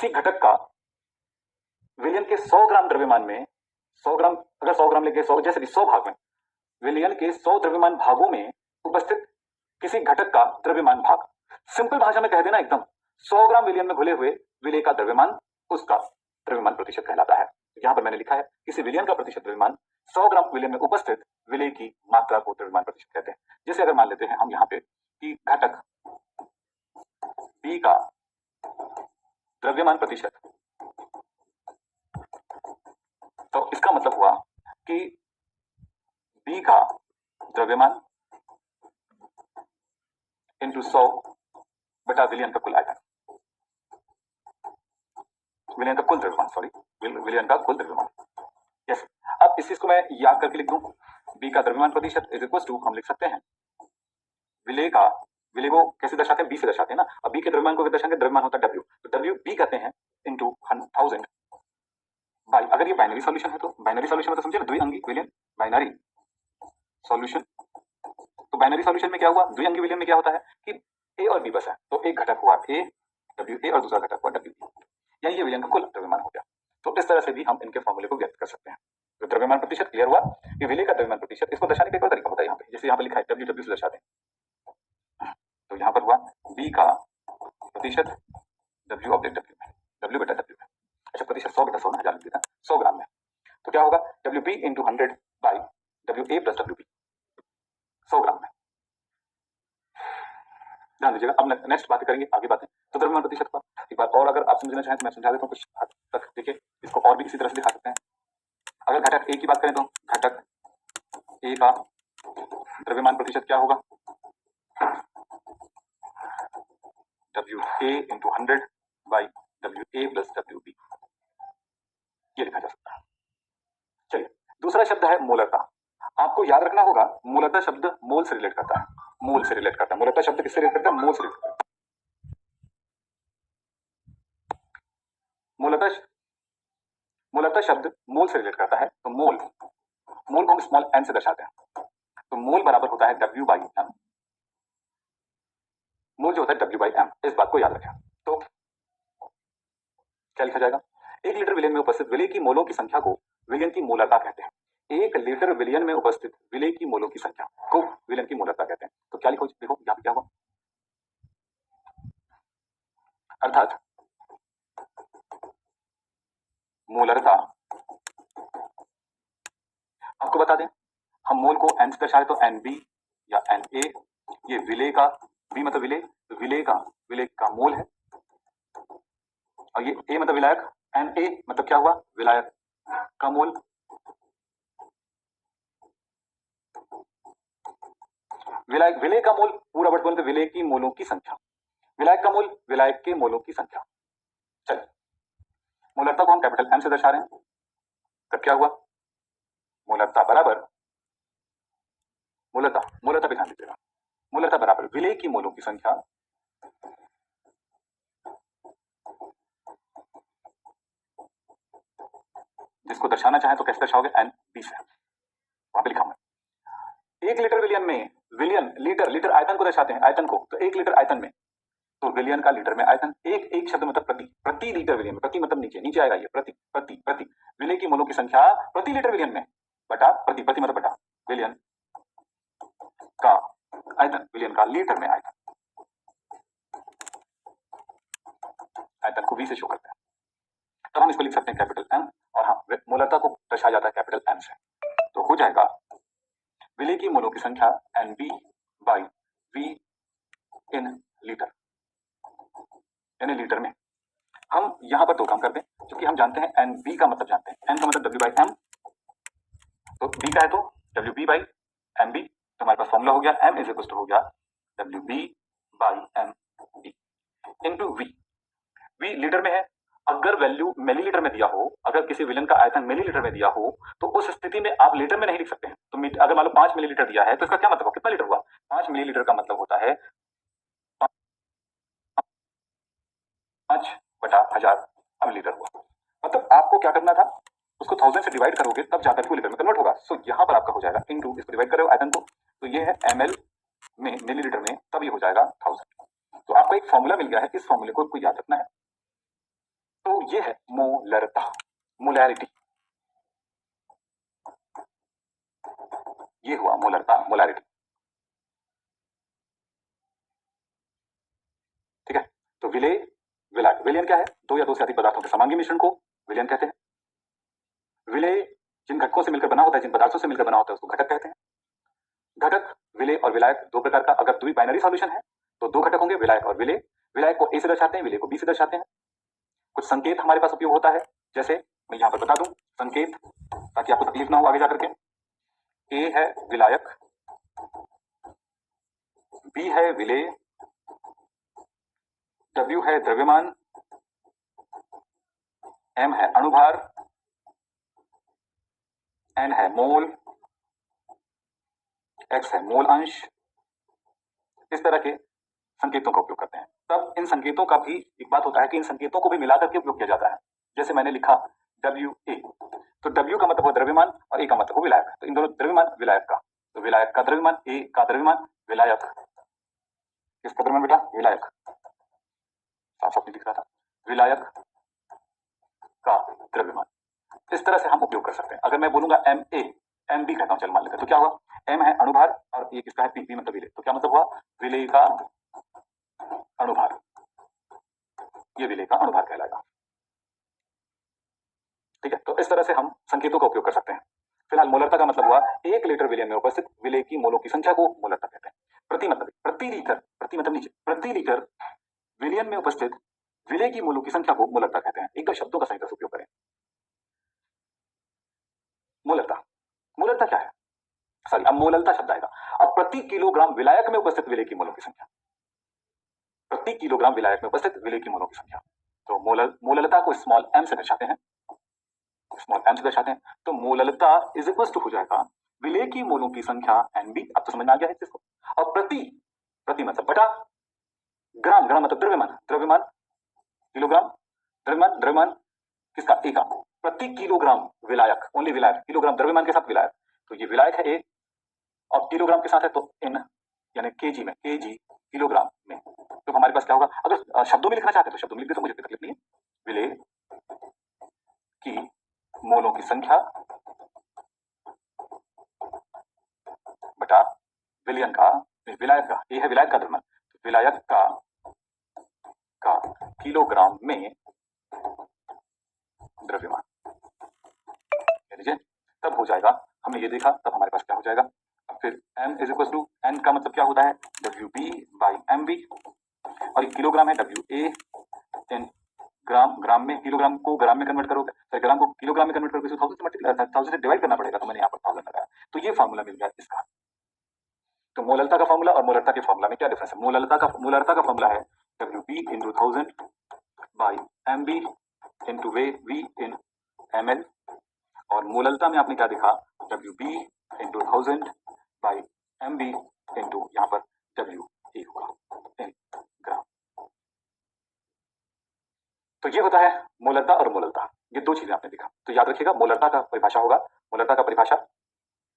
किसी घटक का विलयन के 100 ग्राम द्रव्यमान में 100 ग्राम, अगर 100 ग्राम लेके 100 जैसे कि 100 भाग में, विलयन के 100 द्रव्यमान भागों में उपस्थित किसी घटक का द्रव्यमान भाग, सिंपल भाषा में कह देना एकदम, 100 ग्राम विलयन में घुले हुए विलेय का द्रव्यमान उसका द्रव्यमान प्रतिशत कहलाता है। यहां पर मैंने लिखा है किसी विलयन का प्रतिशत द्रव्यमान 100 ग्राम विलयन में उपस्थित विलेय की मात्रा को द्रव्यमान प्रतिशत कहते हैं। जैसे अगर मान लेते हैं हम यहाँ पे कि घटक B का द्रव्यमान प्रतिशत, तो इसका मतलब हुआ कि B का द्रव्यमान इंटू 100 बटा विलयन का कुल आयतन, विलयन का कुल द्रव्यमान, सॉरी विलयन का कुल द्रव्यमान। यस, अब इस चीज को मैं याद करके लिख दूं, B का द्रव्यमान प्रतिशत इज इक्वल टू, हम लिख सकते हैं विलेय को कैसे दर्शाते हैं, B से दर्शाते हैं ना। अब B के द्रव्यमान को दर्शाएंगे, द्रव्यमान होता है W, तो W B कहते हैं इंटू 1000 बाई, अगर ये बाइनरी सॉल्यूशन है तो बाइनरी सॉल्यूशन में तो समझे ना, द्विअंगी विलयन बाइनरी सॉल्यूशन। तो बाइनरी सॉल्यूशन में क्या हुआ, द्विअंगी विलयन में क्या होता है कि A और B बस है, तो एक घटक हुआ A WA और दूसरा घटक हुआ WB, यानी ये विलयन का कुल द्रव्यमान हो गया। तो इस तरह से भी हम इनके फॉर्मूले को व्यक्त कर सकते हैं। तो द्रव्यमान प्रतिशत क्लियर हुआ कि विलेय का द्रव्यमान प्रतिशत, इसको दर्शाने का एक और तरीका होता है यहाँ पे, जैसे यहाँ पे लिखा है WW से दर्शाते हैं, तो यहाँ पर हुआ B का प्रतिशत W ऑब्जेक्ट W बटा W है। अच्छा, प्रतिशत 100 बटा 100 ना, 1000 लिख देता, 100 ग्राम में, तो क्या होगा WB into 100 by WA plus WB 100 ग्राम में। ध्यान दीजिएगा, अब नेक्स्ट बातें करेंगे, आगे बातें। तो द्रव्यमान प्रतिशत पर एक बात और अगर आप समझना चाहें तो मैं समझा देता हूँ कुछ हद तक। देखिए, इसको और भी इसी तरह से दिखा सकते हैं। अगर घटक A की बात करें तो घटक A का द्रव्यमान प्रतिशत क्या होगा, WA into 100 by WA plus WB, ये लिखा जा सकता है। चलिए, दूसरा शब्द है मोलरता। आपको याद रखना होगा, मूलतः शब्द मोल से रिलेट करता है, मोल से रिलेट करता है। मूलतः शब्द किससे रिलेट करता है, मोल से रिलेट करता है। मूलतः शब्द मोल से रिलेट करता है, तो मोल को हम स्मॉल n से दर्शाते हैं, तो मोल बराबर होता है W बाई M। मोल जो होता है W बाई M, इस बात को याद रखें। तो क्या लिखा जाएगा, 1 लीटर विलयन में उपस्थित विलेय की मोलों की संख्या को विलयन की मोलरता कहते हैं। 1 लीटर विलयन में उपस्थित विलेय की मोलों की संख्या को विलयन की मोलरता कहते हैं। तो क्या लिखो, देखो यहाँ पे क्या हुआ, अर्थात मोलरता, आपको बता दें हम मोल को n से दर्शाए तो NB या NA, ये विलेय का, B मतलब विलेय, तो विलेय का मोल है, और ये A मतलब विलायक, NA मतलब क्या हुआ, विलायक का मोल। विलेय का मोल पूरा वर्ड बोलते विलेय की मोलों की संख्या, विलायक का मोल विलायक के मोलों की संख्या। चलिए, मोलरता को हम कैपिटल M से दर्शा रहे हैं, तब क्या हुआ, मोलरता बराबर, मोलरता पे ध्यान दीजिएगा, मोलरता बराबर विलेय की मोलों की संख्या जिसको दर्शाना चाहे तो कैसे दर्शाओगे, NB से, वहां पे लिखा हुआ 1 लीटर विलयन में, विलयन लीटर आयतन को दर्शाते हैं, आयतन को, तो 1 लीटर आयतन में, तो विलयन का लीटर में आयतन, एक शब्द मतलब प्रति लीटर विलयन में, प्रति मतलब नीचे आएगा ये, प्रति विलेय की मोलों की संख्या प्रति लीटर विलयन में बटा प्रति मतलब बटा विलयन का आयतन, विलयन का लीटर में आयतन को V से शो करते हैं, तब हम इसको लिख सकते हैं कैपिटल M, और हाँ, मोलरता को दर्शाया जाता है कैपिटल M से, तो हो जाएगा विलेय की मोलों की संख्या NB by V in litre, यानी लीटर में। हम यहां पर दो काम कर दें, क्योंकि हम जानते हैं NB का मतलब जानते हैं, N का मतलब W बाई M, तो B का है तो WB बाई MB, तो हमारे पास फॉर्मूला हो गया M इज इक्वल टू हो गया WB by MB into V litre में है। अगर वैल्यू मिलीलीटर में दिया हो, अगर किसी विलयन का आयतन मिलीलीटर में दिया हो, तो उस स्थिति में आप लीटर में नहीं लिख सकते हैं। तो अगर मान लो 5 मिलीलीटर दिया है, तो इसका क्या मतलब, कितना लीटर हुआ, 5 मिलीलीटर का मतलब होता है 5/1000 मिलीलीटर हुआ। मतलब आपको क्या करना था, उसको 1000 से डिवाइड करोगे तब जाकर के लीटर में कन्वर्ट होगा। सो यहाँ पर आपका हो जाएगा इनटू, इसको डिवाइड करो आयतन को, तो ये है ml में मिलीलीटर में, तब ये हो जाएगा 1000। तो आपको एक फॉर्मूला मिल गया है, इस फॉर्मूले को आपको याद रखना है। ये है मोलरता, मोलैरिटी, ये हुआ मोलरता, मोलैरिटी। ठीक है, तो विलेय, विलायक, विलयन क्या है? दो या दो से अधिक पदार्थों के समांगी मिश्रण को विलयन कहते हैं। विलेय जिन घटकों से मिलकर बना होता है, जिन पदार्थों से मिलकर बना होता है, उसको घटक कहते हैं। घटक, विलेय और विलायक दो प्रकार का, अगर द्वि बाइनरी सॉल्यूशन है तो दो घटक होंगे, विलायक और विलेय। विलायक को ए से दर्शाते हैं, विलेय को बी से दर्शाते हैं। कुछ संकेत हमारे पास उपयोग होता है, जैसे मैं यहां पर बता दूं संकेत, ताकि आपको तकलीफ ना हो आगे जाकर के। ए है विलायक, बी है विलेय, डब्ल्यू है द्रव्यमान, एम है अणुभार, एन है मोल, एक्स है मोल अंश। इस तरह के संकेतों का उपयोग करते हैं। तब इन संकेतों का भी एक बात होता है कि इन संकेतों को भी मिलाकर के उपयोग किया जाता है। जैसे मैंने लिखा WA, तो W का मतलब हुआ द्रव्यमान और A का मतलब हुआ विलायक। तो इन दोनों द्रव्यमान विलायक का, तो विलायक का द्रव्यमान, A का द्रव्यमान, विलायक, किसका द्रव्यमान बेटा? विलायक, साफ साफ नहीं दिख रहा था, विलायक का द्रव्यमान। इस तरह से हम उपयोग कर सकते हैं। अगर मैं बोलूंगा MA, MB कहता हूं, चल मान लेते हैं, तो क्या हुआ? M है अणुभार और ये किसका है? PP मतलब विलेय, तो क्या मतलब हुआ? विलेय का अणुभार, ये विलेय का अणुभार कहलाएगा। ठीक है, तो इस तरह से हम संकेतों का उपयोग कर सकते हैं। फिलहाल मोलरता का मतलब हुआ 1 लीटर विलयन में उपस्थित विलेय की मोलों की संख्या को मोलरता कहते हैं। प्रति मतलब प्रति लीटर, प्रति मतलब नीचे, प्रति लीटर विलयन में उपस्थित विलेय की मोलों की संख्या को मोलरता कहते हैं। एक दो शब्दों का सही तरह से उपयोग करें। मोलरता, मोलरता क्या है? सॉरी, अब मोललता शब्द आएगा। अब प्रति किलोग्राम विलायक में उपस्थित विलेय की मोलों की संख्या, प्रति किलोग्राम विलायक में उपस्थित विलेय की मोलों की संख्या। तो मोललता को स्मॉल m से दर्शाते हैं, स्मॉल m से दर्शाते हैं। तो मोललता इज इक्वल टू हो जाएगा विलेय की मोलों की संख्या NB। अब तो समझ में आ गया है इसको। और प्रति, प्रति मतलब बटा, ग्राम, ग्राम मतलब द्रव्यमान, द्रव्यमान किलोग्राम, द्रव्यमान, द्रव्यमान किसका? A का। प्रति किलोग्राम विलायक, ओनली विलायक, किलोग्राम द्रव्यमान के साथ विलायक, तो ये विलायक है A, और किलोग्राम के साथ है तो N, यानी केजी में, केजी किलोग्राम में। तो हमारे पास क्या होगा? अगर शब्दों में लिखना चाहते हैं तो शब्दों में लिख दे, तो मुझे तकलीफ नहीं है। विलेय की मोलों की संख्या बटा विलयन का, विलायक का, ये है विलायक का द्रव्यमान, विलायक का किलोग्राम में द्रव्यमान, लीजिए, तब हो जाएगा। हमने ये देखा, तब हमारे पास क्या हो जाएगा? अब फिर m is equal to, n का मतलब क्या होता है? WB बाई MB, और ये किलोग्राम है, WA इन ग्राम, ग्राम में, किलोग्राम को ग्राम में कन्वर्ट करोगे, फिर ग्राम को किलोग्राम में कन्वर्ट करोगे तो 1000 से डिवाइड करना पड़ेगा, तो मैंने यहाँ पर 1000 लगाया। तो ये फार्मूला मिल गया इसका। तो मोललता का फार्मूला और मोलरता के फार्मूला में क्या डिफरेंस है? मोलरता का फार्मूला है WB into 1000 by MB into V in ml, और मोललता में आपने क्या देखा? WB into 1000 by MB into यहाँ पर WA होगा इन ग्राम। तो ये होता है मोलरता और मोललता, ये दो चीजें आपने देखा। तो याद रखिएगा, मोलरता का परिभाषा होगा, मोलरता का परिभाषा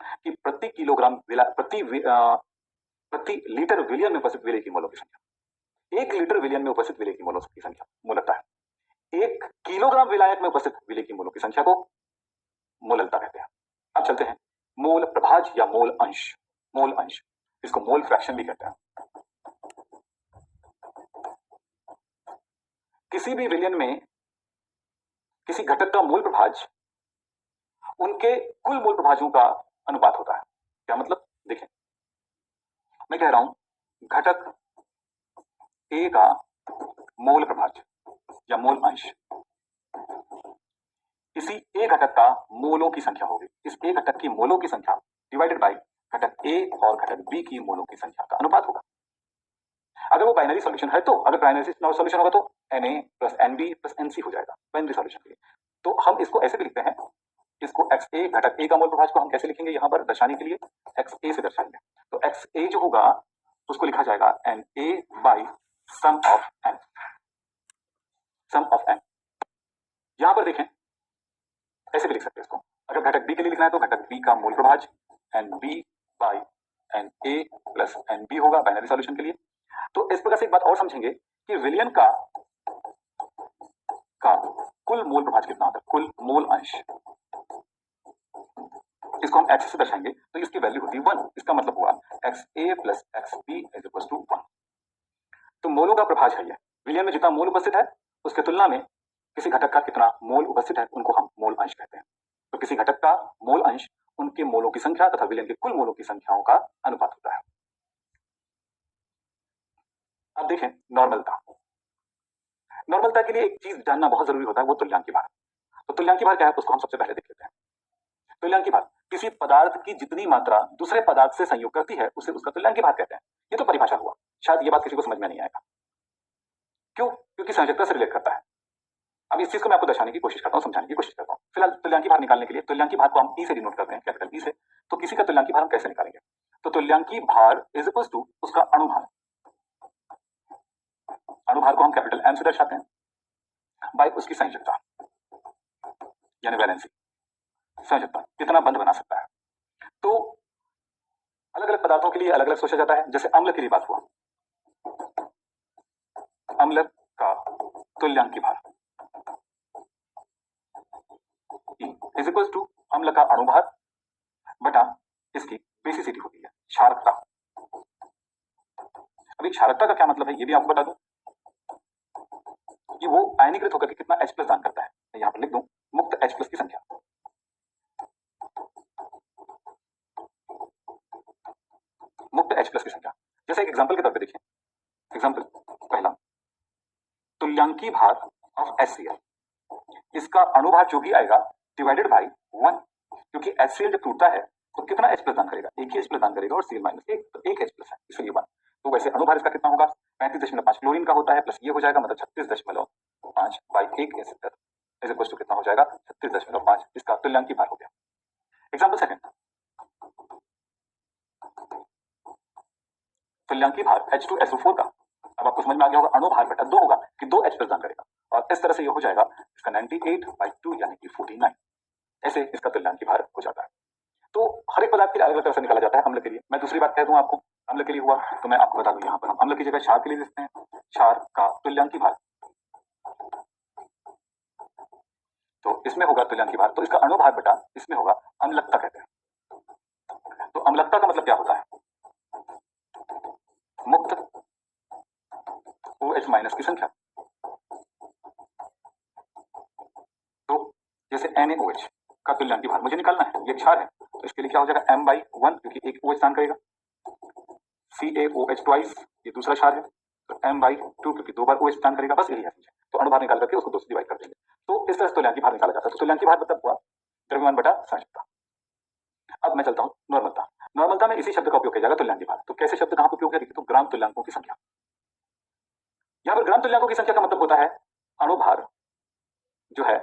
कि प्रति किलोग्राम प्रति लीटर विलयन में उपस्थित विलेय की मोलों की संख्या। 1 लीटर विलयन में उपस्थित विलेय की मोलों की संख्या मोललता है। 1 किलोग्राम विलायक में उपस्थित विलेय की मोलों की संख्या को मोललता कहते हैं। अब चलते हैं मोल प्रभाज या मोल अंश। मोल अंश, इसको मोल फ्रैक्शन भी कहते हैं। किसी भी विलयन में किसी घटक का मोल प्रभाज उनके कुल मोल प्रभाजों का अनुपात होता है। क्या मतलब? देखें, मैं कह रहा हूं घटक A का मोल प्रभाज या मोल अंश इसी A घटक का मोलों की संख्या होगी। इस A घटक की मोलों की संख्या डिवाइडेड बाय घटक A और घटक B की मोलों की संख्या का अनुपात होगा। अगर वो बाइनरी सॉल्यूशन है तो, अगर बाइनरी सॉल्यूशन होगा तो Na plus NB plus NC हो जाएगा बाइनरी सॉल्यूशन के लिए। तो हम इसको ऐसे भी लिखते हैं, इसको XA, घटक A का मोल प्रभाज को हम कैसे लिखेंगे? यहां पर दर्शाने के लिए XA से दर्शाएंगे। तो XA जो होगा उसको लिखा जाएगा Na by sum of n, sum of n। यहां पर देखें, ऐसे भी लिख सकते हैं इसको। अगर घटक B के लिए लिखना है तो घटक B का मोल प्रभाज NB by Na plus NB होगा बाइनरी सॉल्यूशन के लिए। तो इस प्रकार से एक बात और समझेंगे कि विलयन का कुल मोल प्रभाज कितना होता है, कुल मोल अंश, इसको हम x से दर्शाएंगे तो इसकी वैल्यू होती है 1। इसका मतलब हुआ XA plus XB is equal to 1। तो मोलों का प्रभाज है, यह विलयन में जितना मोल उपस्थित है उसके तुलना में किसी घटक का कितना मोल उपस्थित है उनको हम मोल अंश कहते हैं। तो किसी घटक का मोल अंश उनके मोलों की संख्या तथा विलयन के कुल मोलों की संख्याओं का अनुपात होता है। अब देखें नॉर्मलता। नॉर्मलता के लिए एक चीज जानना बहुत जरूरी होता है, वो तुल्यांकी भार। तो तुल्यांकी भार क्या है उसको हम सबसे पहले देख लेते हैं। तुल्यांकी भार किसी पदार्थ की जितनी मात्रा दूसरे पदार्थ से संयोग करती है उसे उसका तुल्यांकी भार कहते हैं। ये तो परिभाषा हुआ, शायद ये बात किसी को समझ में नहीं आएगा। क्यों? क्योंकि संयोजकता से रिलेट करता है। अब इस चीज को मैं आपको दर्शाने की कोशिश करता हूं, समझाने की कोशिश करता हूं। फिलहाल तुल्यांकी भार निकालने के लिए तुल्यांकी भार को हम ई से डिनोट करते हैं, कैपिटल ई से। तो किसी का तुल्यांकी भार हम कैसे निकालेंगे? तो तुल्यांकी भार इज इक्वल टू उसका अणुभार। अणुभार को हम कैपिटल एम से दर्शाते हैं बाय उसकी संयोजकता यानी वैलेंसी। संयोजकता कितना बंध बना सकता है। तो अलग अलग पदार्थों के लिए अलग अलग सोचा जाता है। जैसे अम्ल के लिए बात हुआ, अम्ल का तुल्यांकी भार इज इक्वल टू अम्ल का अणुभार बटा इसकी बेसिसिटी होती है, क्षारकता। अभी क्षारकता का क्या मतलब है ये भी आपको बता दूं कि वो आयनीकृत होकर के कितना H प्लस दान करता है। मैं यहां पर लिख दूं मुक्त H प्लस की संख्या। मुक्त H प्लस की संख्या जैसे एक एग्जांपल के तौर पे देखिए। एग्जांपल पहला, तुल्यांकी भार ऑफ HCl, इसका अणुभार जो भी आएगा डिवाइडेड बाय 1, क्योंकि HCl जब टूटता है तो कितना H प्लस दान करेगा, एक ही H प्लस दान करेगा और Cl माइनस 1, तो एक H प्लस है इसलिए 1। तो वैसे अणुभार इसका कितना होगा 35.5 क्लोरीन का होता है, प्लस ये हो जाएगा मतलब 36.5 बाई 1 इज इक्वल टू कितना हो जाएगा 36.5। इसका तुल्यांकी भार हो गया। एग्जांपल सेकंड, तुल्यांकी भार H2SO4 का, अब आपको समझ में आ गया होगा अणुभार बटा 2 होगा कि 2 H प्लस दान करेगा और इस तरह से ये हो जाएगा इसका 98/2 यानी कि 49। ऐसे इसका तुल्यांकी भार हो जाता है। तो हर एक पदार्थ के लिए अलग अलग तरह से निकाला जाता है। अम्ल के लिए मैं दूसरी बात कह दूं आपको, अम्ल के लिए हुआ तो मैं आपको बता दूं यहाँ पर हम अम्ल की जगह क्षार के लिए लिखते हैं। क्षार का तुल्यांकी भार, तो इसमें होगा तुल्यांकी भार, तो इसका अणुभार बटा इसमें होगा अम्लकता कहते हैं। तो अम्लकता का मतलब क्या होता है, मुक्त OH माइनस की संख्या। तो जैसे NaOH का तुल्यांकी भार मुझे निकालना है, ये क्षार है तो इसके लिए क्या हो जाएगा m/1 क्योंकि एक OH दान करेगा। CaOH ट्वाइस ये दूसरा क्षार है तो m/2 क्योंकि 2 बार OH दान करेगा, बस यही है। तो अणुभार निकाल करके उसको 2 से डिवाइड कर देंगे। तो इस तरह से तुल्यांकी भार निकाला जाता है। तो तुल्यांकी भार मतलब हुआ द्रव्यमान बटा संयोजकता। अब मैं चलता हूं नॉर्मलता। नॉर्मलता में इसी शब्द का उपयोग किया जाएगा तुल्यांकी भार। तो कैसे शब्द कहां पर उपयोग है देखिए, तो ग्राम तुल्यांकों की संख्या। यहां पर ग्राम तुल्यांकों की संख्या का मतलब होता है अणुभार जो है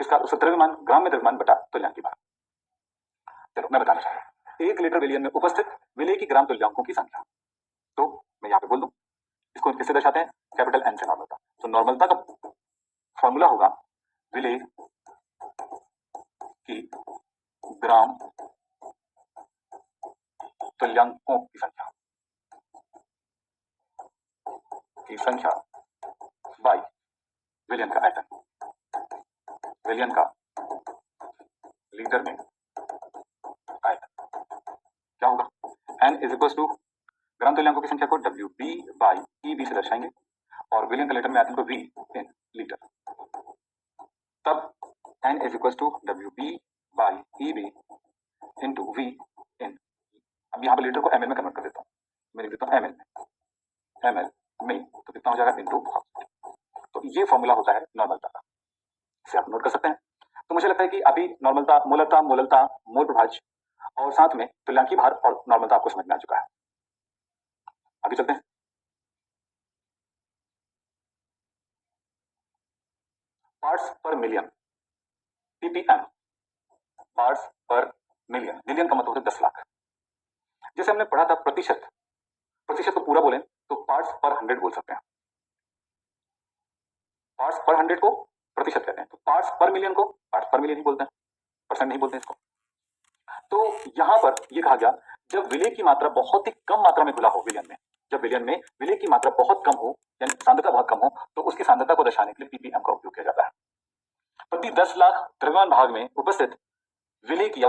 किसका, उसका द्रव्यमान, ग्राम में द्रव्यमान बटा तुल्यांकी भार। चलो मैं बताना चाहता हूं 1 लीटर विलयन में उपस्थित विलय की ग्राम तुल्यांकों की संख्या। तो मैं यहां पे बोल दूं इसको किससे दर्शाते हैं, कैपिटल एन से नॉर्मलता। तो नॉर्मलता का फॉर्मूला होगा विलय की ग्राम तुल्यांकों की संख्या बाई विलयन का आयतन, विलयन का लीटर में आयतन। क्या होगा n इज इक्वल टू ग्राम तुल्यांकों की संख्या को WB/EB से दर्शाएंगे और विलयन का लीटर में आयतन को V इन लीटर। तब n is equal to WB/EB into V in, अब यहाँ पर लीटर को ml में कन्वर्ट कर देता हूँ, मैं लिख देता हूँ ml में, तो कितना हो जाएगा इंटू। तो ये फॉर्मूला होता है नॉर्मलता का, इसे आप नोट कर सकते हैं। तो मुझे लगता है कि अभी नॉर्मलता, मोलता, मोललता, मोल प्रभाज और साथ में तुल्यांकी भार और नॉर्मलता आपको समझ में आ चुका है। आगे चलते हैं। पार्ट्स पर मिलियन, ppm, पार्ट्स पर मिलियन। मिलियन का मतलब होता है 10 लाख। जैसे हमने पढ़ा था प्रतिशत, प्रतिशत को पूरा बोले तो पार्ट्स पर 100 बोल सकते हैं। पार्ट्स पर 100 को प्रतिशत कहते हैं। तो पार्ट्स पर मिलियन को पार्ट्स पर मिलियन ही बोलते हैं, परसेंट नहीं बोलते इसको। तो यहां पर यह कहा गया जब विलय की मात्रा बहुत ही कम मात्रा में घुला हो विलयन में, जब विलयन में विलय की मात्रा बहुत कम हो यानी सांद्रता बहुत कम हो, तो उसकी सांद्रता को दर्शाने के लिए ppm का उपयोग किया जाता है। प्रति 10 लाख द्रव्यमान भाग में उपस्थित विलेय की या उस